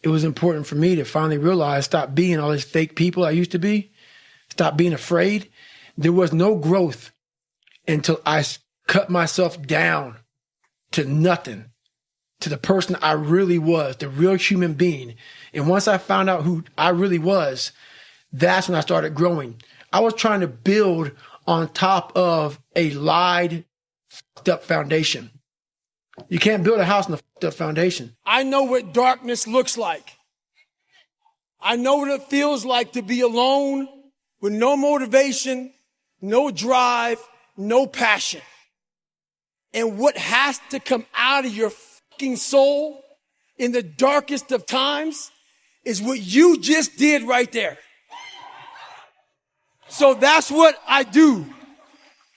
it was important for me to finally realize, stop being all these fake people I used to be, stop being afraid. There was no growth until I cut myself down to nothing, to the person I really was, the real human being. And once I found out who I really was, that's when I started growing. I was trying to build on top of a lied, fucked up foundation. You can't build a house on a fucked up foundation. I know what darkness looks like. I know what it feels like to be alone with no motivation, no drive, no passion. And what has to come out of your fucking soul in the darkest of times is what you just did right there. So that's what I do.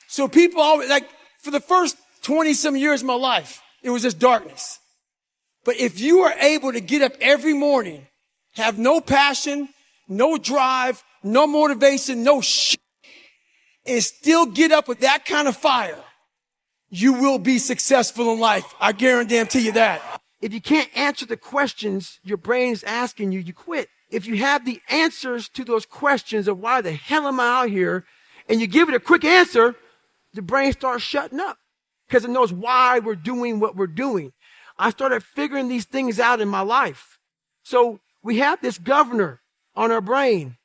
So people always, like, for the first 20 some years of my life, it was just darkness. But if you are able to get up every morning, have no passion, no drive, no motivation, no shit, and still get up with that kind of fire, you will be successful in life. I guarantee you that. If you can't answer the questions your brain is asking you, you quit. If you have the answers to those questions of why the hell am I out here, and you give it a quick answer, the brain starts shutting up because it knows why we're doing what we're doing. I started figuring these things out in my life. So we have this governor on our brain,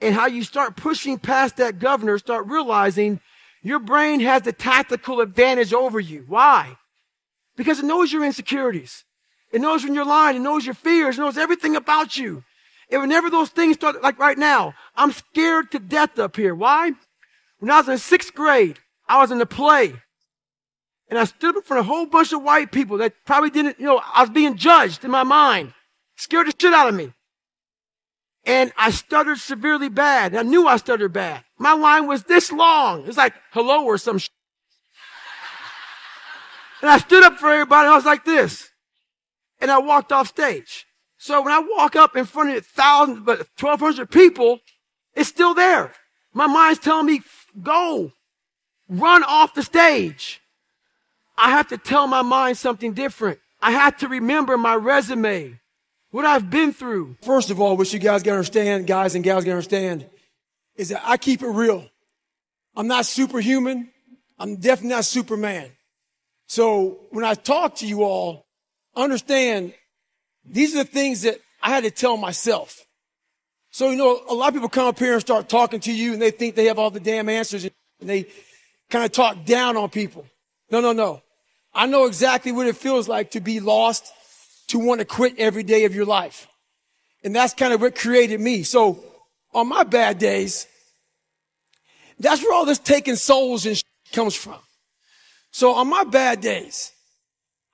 and how you start pushing past that governor, start realizing your brain has the tactical advantage over you. Why? Because it knows your insecurities. It knows when you're lying. It knows your fears. It knows everything about you. And whenever those things start, like right now, I'm scared to death up here. Why? When I was in 6th grade, I was in a play. And I stood up in front of a whole bunch of white people that probably didn't, I was being judged in my mind. Scared the shit out of me. And I stuttered severely bad. I knew I stuttered bad. My line was this long. It's like hello or some shit. And I stood up for everybody, and I was like this. And I walked off stage. So when I walk up in front of 1,200 people, it's still there. My mind's telling me, go, run off the stage. I have to tell my mind something different. I have to remember my resume, what I've been through. First of all, what you guys gotta understand, guys and gals gotta understand, is that I keep it real. I'm not superhuman. I'm definitely not Superman. So when I talk to you all, understand these are the things that I had to tell myself. So, a lot of people come up here and start talking to you and they think they have all the damn answers and they kind of talk down on people. No. I know exactly what it feels like to be lost, to want to quit every day of your life. And that's kind of what created me. So on my bad days, that's where all this taking souls and comes from. So on my bad days,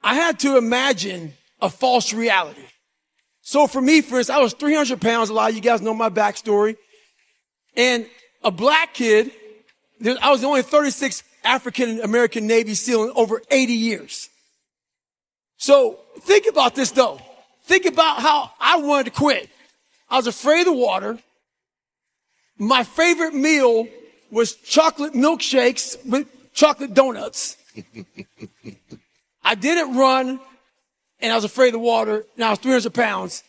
I had to imagine a false reality. So for me, for instance, I was 300 pounds. A lot of you guys know my backstory. And a black kid, I was the only 36th African-American Navy SEAL in over 80 years. So think about this though. Think about how I wanted to quit. I was afraid of the water. My favorite meal was chocolate milkshakes with chocolate donuts. I didn't run, and I was afraid of the water, and I was 300 pounds.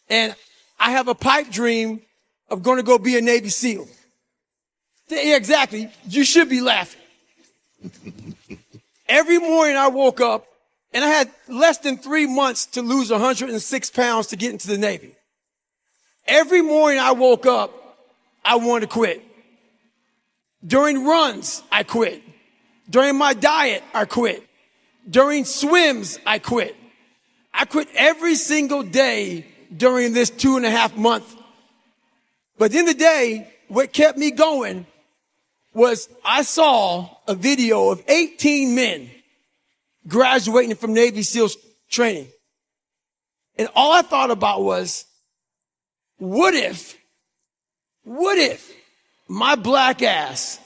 And I have a pipe dream of going to go be a Navy SEAL. Yeah, exactly. You should be laughing. Every morning I woke up, and I had less than 3 months to lose 106 pounds to get into the Navy. Every morning I woke up, I wanted to quit. During runs, I quit. During my diet, I quit. During swims, I quit. I quit every single day during this 2.5 month. But in the day, what kept me going was I saw a video of 18 men graduating from Navy SEALs training. And all I thought about was, what if my black ass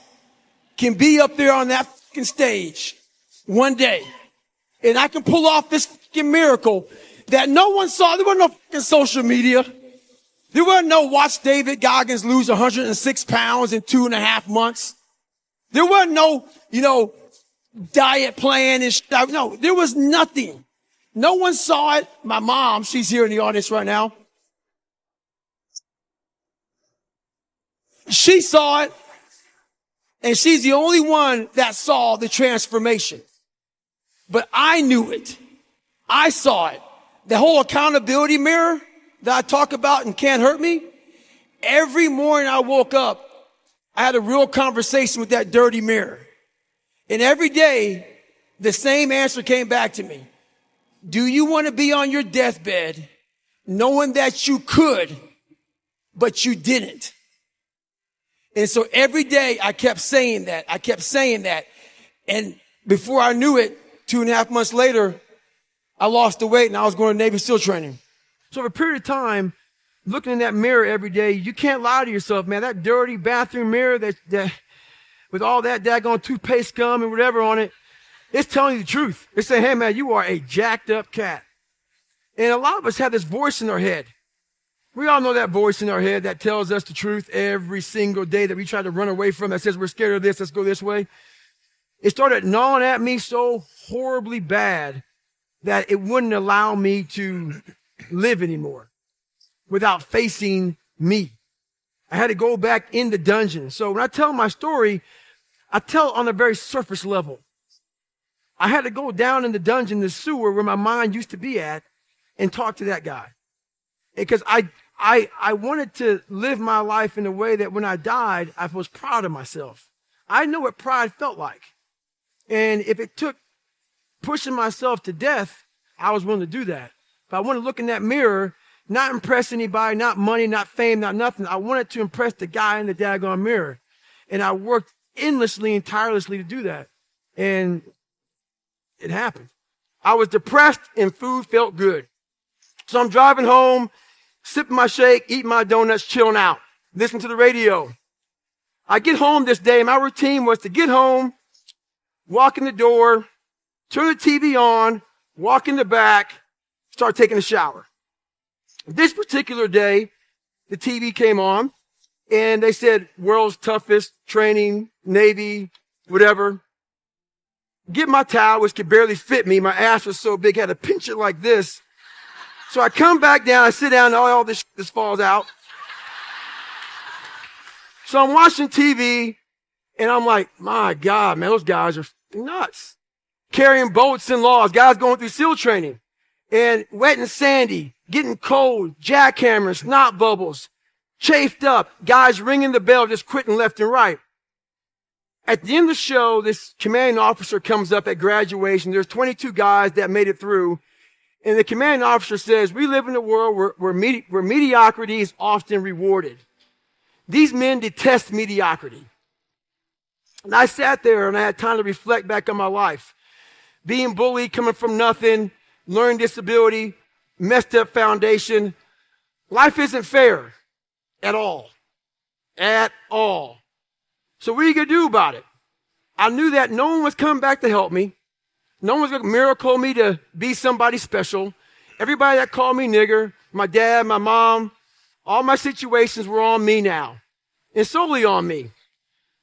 can be up there on that fucking stage one day and I can pull off this fucking miracle that no one saw. There wasn't no fucking social media. There wasn't no watch David Goggins lose 106 pounds in 2.5 months. There wasn't no, diet plan and stuff. No, there was nothing No one saw it. My mom, she's here in the audience right now. She saw it, and she's the only one that saw the transformation. But I knew it. I saw it. The whole accountability mirror that I talk about and Can't Hurt Me. Every morning I woke up, I had a real conversation with that dirty mirror. And every day, the same answer came back to me. Do you want to be on your deathbed knowing that you could, but you didn't? And so every day I kept saying that. I kept saying that. And before I knew it, 2.5 months later, I lost the weight and I was going to Navy SEAL training. So for a period of time, looking in that mirror every day, you can't lie to yourself, man. That dirty bathroom mirror that with all that daggone toothpaste scum and whatever on it, it's telling you the truth. It's saying, hey, man, you are a jacked up cat. And a lot of us have this voice in our head. We all know that voice in our head that tells us the truth every single day that we try to run away from, that says we're scared of this, let's go this way. It started gnawing at me so horribly bad that it wouldn't allow me to live anymore without facing me. I had to go back in the dungeon. So when I tell my story, I tell it on a very surface level. I had to go down in the dungeon, the sewer where my mind used to be at, and talk to that guy. Because I wanted to live my life in a way that when I died, I was proud of myself. I know what pride felt like. And if it took pushing myself to death, I was willing to do that. If I wanted to look in that mirror, not impress anybody, not money, not fame, not nothing. I wanted to impress the guy in the daggone mirror. And I worked endlessly and tirelessly to do that. And it happened. I was depressed and food felt good. So I'm driving home, sipping my shake, eating my donuts, chilling out, listening to the radio. I get home this day, and my routine was to get home, walk in the door, turn the TV on, walk in the back, start taking a shower. This particular day, the TV came on, and they said, world's toughest training, Navy, whatever. Get my towel, which could barely fit me. My ass was so big, I had to pinch it like this. So I come back down, I sit down, and all this falls out. So I'm watching TV, and I'm like, my God, man, those guys are nuts. Carrying boats and laws, guys going through SEAL training. And wet and sandy, getting cold, jackhammers, snot bubbles, chafed up, guys ringing the bell, just quitting left and right. At the end of the show, this commanding officer comes up at graduation. There's 22 guys that made it through. And the commanding officer says, we live in a world where mediocrity is often rewarded. These men detest mediocrity. And I sat there and I had time to reflect back on my life. Being bullied, coming from nothing, learning disability, messed up foundation. Life isn't fair at all. At all. So what are you going to do about it? I knew that no one was coming back to help me. No one was going to miracle me to be somebody special. Everybody that called me nigger, my dad, my mom, all my situations were on me now. And solely on me.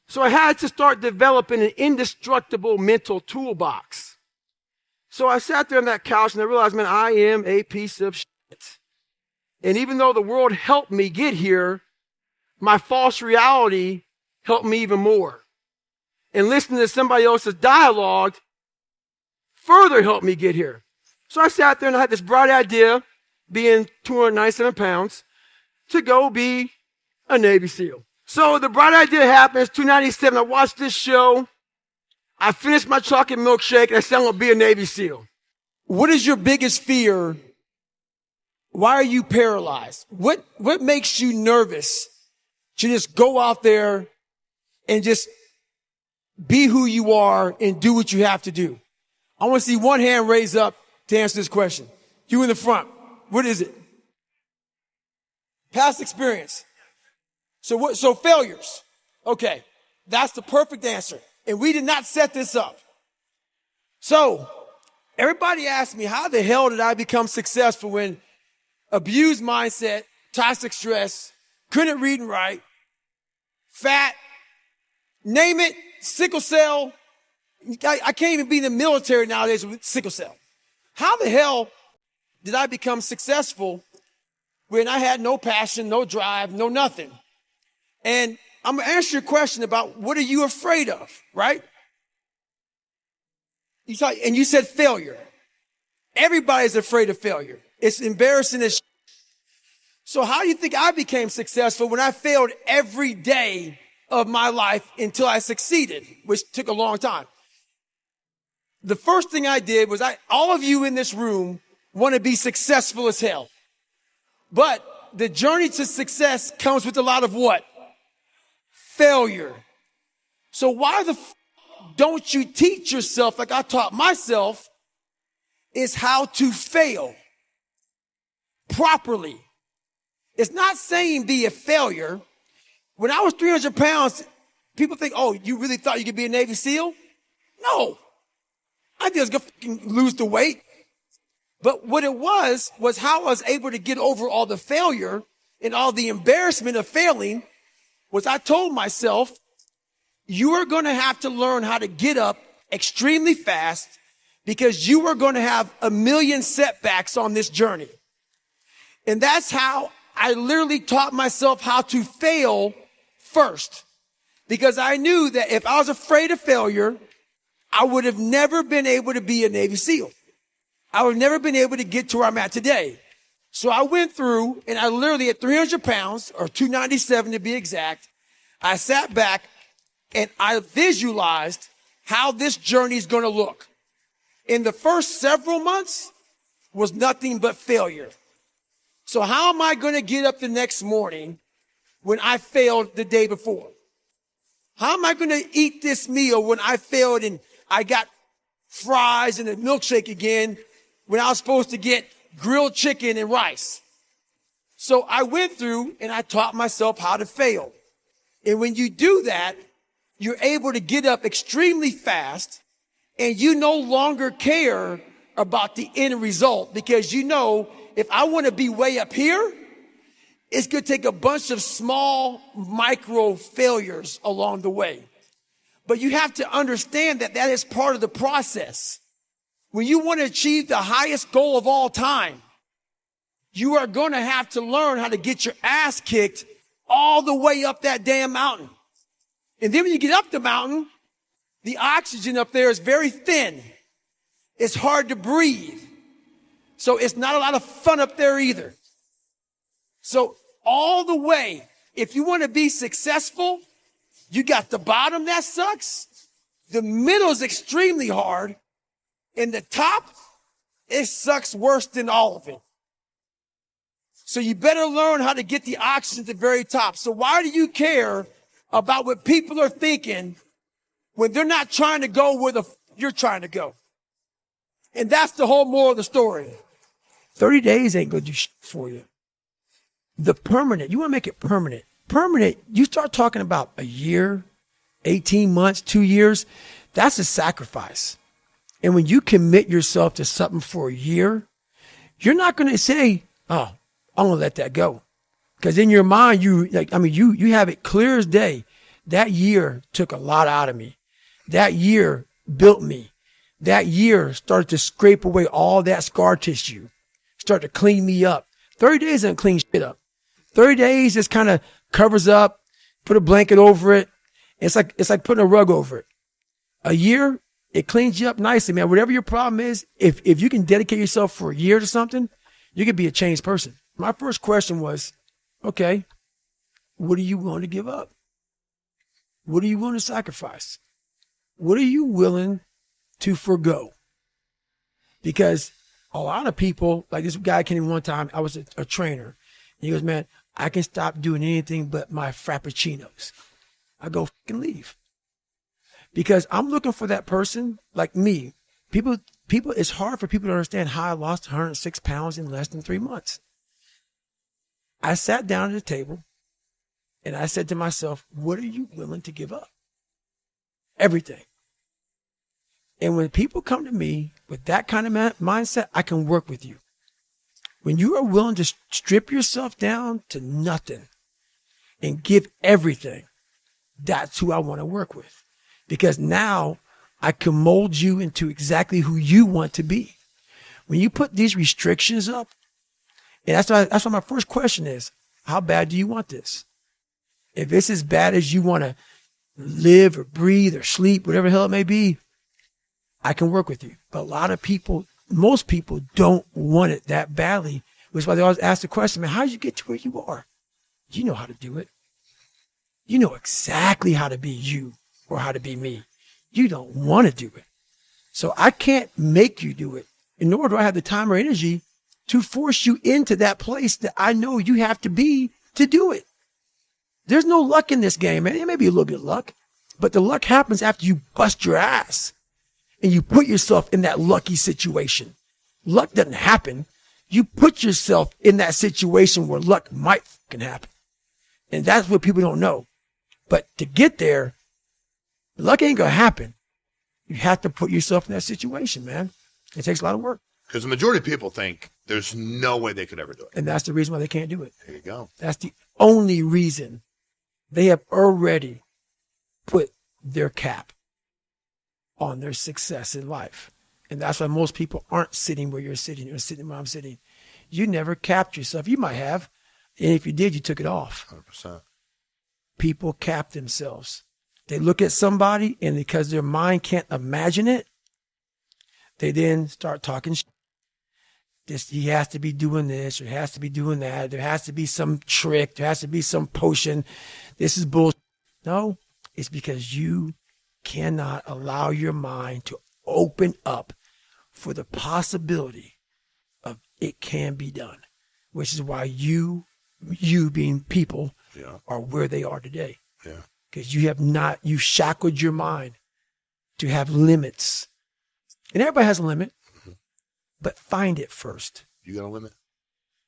So I had to start developing an indestructible mental toolbox. So I sat there on that couch and I realized, man, I am a piece of shit. And even though the world helped me get here, my false reality helped me even more. And listening to somebody else's dialogue further helped me get here. So I sat there and I had this bright idea, being 297 pounds, to go be a Navy SEAL. So the bright idea happens, 297, I watched this show. I finished my chocolate milkshake and I said I'm going to be a Navy SEAL. What is your biggest fear? Why are you paralyzed? What makes you nervous to just go out there and just be who you are and do what you have to do? I want to see one hand raised up to answer this question. You in the front. What is it? Past experience. So failures. Okay. That's the perfect answer. And we did not set this up. So everybody asked me, how the hell did I become successful when abused mindset, toxic stress, couldn't read and write, fat, name it, sickle cell. I can't even be in the military nowadays with sickle cell. How the hell did I become successful when I had no passion, no drive, no nothing? And I'm going to answer your question about what are you afraid of, right? And you said failure. Everybody's afraid of failure. It's embarrassing as. So how do you think I became successful when I failed every day of my life until I succeeded, which took a long time? The first thing I did was all of you in this room want to be successful as hell. But the journey to success comes with a lot of what? Failure. So why don't you teach yourself, like I taught myself, is how to fail properly. It's not saying be a failure. When I was 300 pounds, people think, oh, you really thought you could be a Navy SEAL? No. I just gonna lose the weight. But what it was how I was able to get over all the failure and all the embarrassment of failing was I told myself, you are going to have to learn how to get up extremely fast because you are going to have a million setbacks on this journey. And that's how I literally taught myself how to fail first, because I knew that if I was afraid of failure, I would have never been able to be a Navy SEAL. I would have never been able to get to where I'm at today. So I went through and I literally at 300 pounds or 297 to be exact, I sat back and I visualized how this journey is going to look. In the first several months was nothing but failure. So how am I going to get up the next morning when I failed the day before? How am I going to eat this meal when I failed and I got fries and a milkshake again when I was supposed to get grilled chicken and rice? So I went through and I taught myself how to fail. And when you do that, you're able to get up extremely fast and you no longer care about the end result, because you know, if I want to be way up here, it's going to take a bunch of small micro failures along the way. But you have to understand that that is part of the process. When you want to achieve the highest goal of all time, you are going to have to learn how to get your ass kicked all the way up that damn mountain. And then when you get up the mountain, the oxygen up there is very thin. It's hard to breathe. So it's not a lot of fun up there either. So all the way, if you want to be successful, you got the bottom that sucks. The middle is extremely hard. And the top, it sucks worse than all of it. So you better learn how to get the oxygen at the very top. So why do you care about what people are thinking when they're not trying to go where you're trying to go? And that's the whole moral of the story. 30 days ain't going to do shit for you. The permanent, you want to make it permanent. Permanent, you start talking about a year, 18 months, 2 years, that's a sacrifice. And when you commit yourself to something for a year, you're not going to say, oh, I'm going to let that go. Because in your mind, you have it clear as day. That year took a lot out of me. That year built me. That year started to scrape away all that scar tissue, start to clean me up. 30 days doesn't clean shit up. 30 days just kind of covers up, put a blanket over it. It's like putting a rug over it. A year, it cleans you up nicely, man. Whatever your problem is, if you can dedicate yourself for a year to something, you can be a changed person. My first question was, okay, what are you willing to give up? What are you willing to sacrifice? What are you willing to forgo? Because a lot of people, like this guy came in one time, I was a trainer. He goes, man, I can stop doing anything but my frappuccinos. I go, fucking leave. Because I'm looking for that person like me. People, it's hard for people to understand how I lost 106 pounds in less than 3 months. I sat down at the table and I said to myself, what are you willing to give up? Everything. And when people come to me with that kind of mindset, I can work with you. When you are willing to strip yourself down to nothing and give everything, that's who I want to work with. Because now I can mold you into exactly who you want to be. When you put these restrictions up, and that's why my first question is, how bad do you want this? If it's as bad as you want to live or breathe or sleep, whatever the hell it may be, I can work with you. But a lot of people, most people don't want it that badly, which is why they always ask the question, man, how did you get to where you are? You know how to do it. You know exactly how to be you or how to be me. You don't want to do it. So I can't make you do it, nor do I have the time or energy to force you into that place that I know you have to be to do it. There's no luck in this game, man. It may be a little bit of luck, but the luck happens after you bust your ass and you put yourself in that lucky situation. Luck doesn't happen. You put yourself in that situation where luck might fucking happen. And that's what people don't know. But to get there, luck ain't going to happen. You have to put yourself in that situation, man. It takes a lot of work. Because the majority of people think there's no way they could ever do it. And that's the reason why they can't do it. There you go. That's the only reason. They have already put their cap on their success in life. And that's why most people aren't sitting where you're sitting or sitting where I'm sitting. You never capped yourself. You might have. And if you did, you took it off. 100%. People cap themselves. They look at somebody, and because their mind can't imagine it, they then start talking shit. He has to be doing this, or he has to be doing that. There has to be some trick. There has to be some potion. This is bullshit. No, it's because you cannot allow your mind to open up for the possibility of it can be done, which is why you being people are where they are today. Yeah. Because you shackled your mind to have limits. And everybody has a limit, but find it first. You got a limit?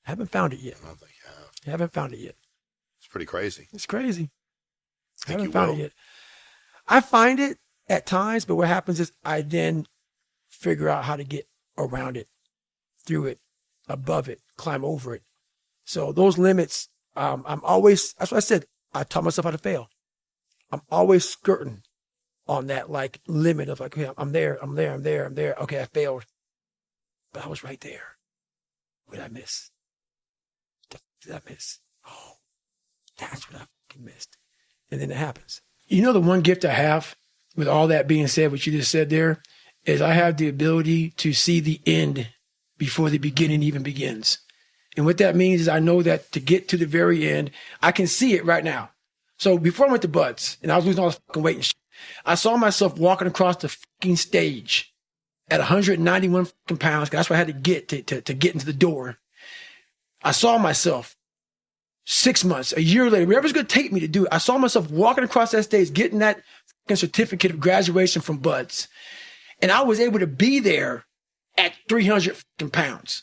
I haven't found it yet. I don't think you have. I haven't found it yet. It's pretty crazy. It's crazy. I haven't you found will. it yet. I find it at times, but what happens is I then figure out how to get around it, through it, above it, climb over it. So those limits, I'm always, that's what I said, I taught myself how to fail. I'm always skirting on that like limit of like, okay, I'm there. Okay, I failed. But I was right there. What did I miss? What did I miss? Oh, that's what I fucking missed. And then it happens. You know, the one gift I have with all that being said, what you just said there, is I have the ability to see the end before the beginning even begins. And what that means is I know that to get to the very end, I can see it right now. So before I went to Buds and I was losing all this fucking weight and shit, I saw myself walking across the fucking stage at 191 fucking pounds. That's what I had to get to get into the door. I saw myself 6 months, a year later, whatever it's going to take me to do it. I saw myself walking across that stage, getting that fucking certificate of graduation from Buds. And I was able to be there at 300 fucking pounds.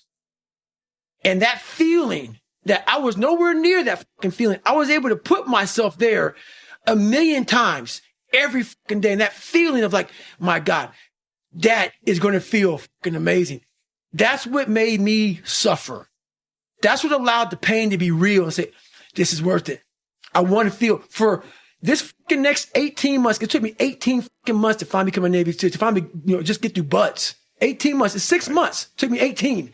And that feeling that I was nowhere near that fucking feeling, I was able to put myself there 1,000,000 times every fucking day. And that feeling of like, my God, that is going to feel fucking amazing. That's what made me suffer. That's what allowed the pain to be real and say, this is worth it. I want to feel for this fucking next 18 months. It took me 18 fucking months to finally become a Navy SEAL, to finally, just get through Buds. 18 months. It's 6 months. It took me 18.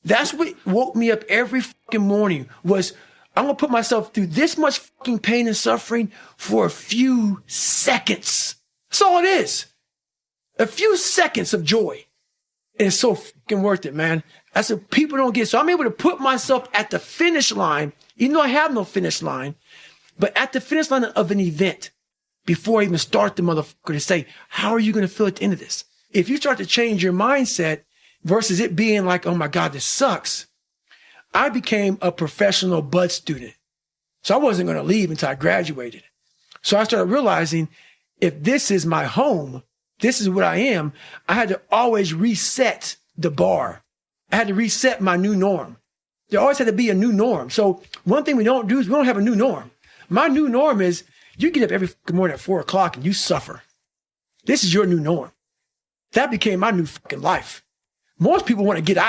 That's what woke me up every fucking morning was I'm going to put myself through this much fucking pain and suffering for a few seconds. That's all it is. A few seconds of joy. And it's so fucking worth it, man. That's what people don't get. So I'm able to put myself at the finish line, even though I have no finish line, but at the finish line of an event before I even start the motherfucker to say, how are you going to feel at the end of this? If you start to change your mindset versus it being like, oh my God, this sucks. I became a professional Bud student. So I wasn't going to leave until I graduated. So I started realizing if this is my home, this is what I am, I had to always reset the bar. I had to reset my new norm. There always had to be a new norm. So one thing we don't do is we don't have a new norm. My new norm is you get up every fucking morning at 4 o'clock and you suffer. This is your new norm. That became my new fucking life. Most people want to get out.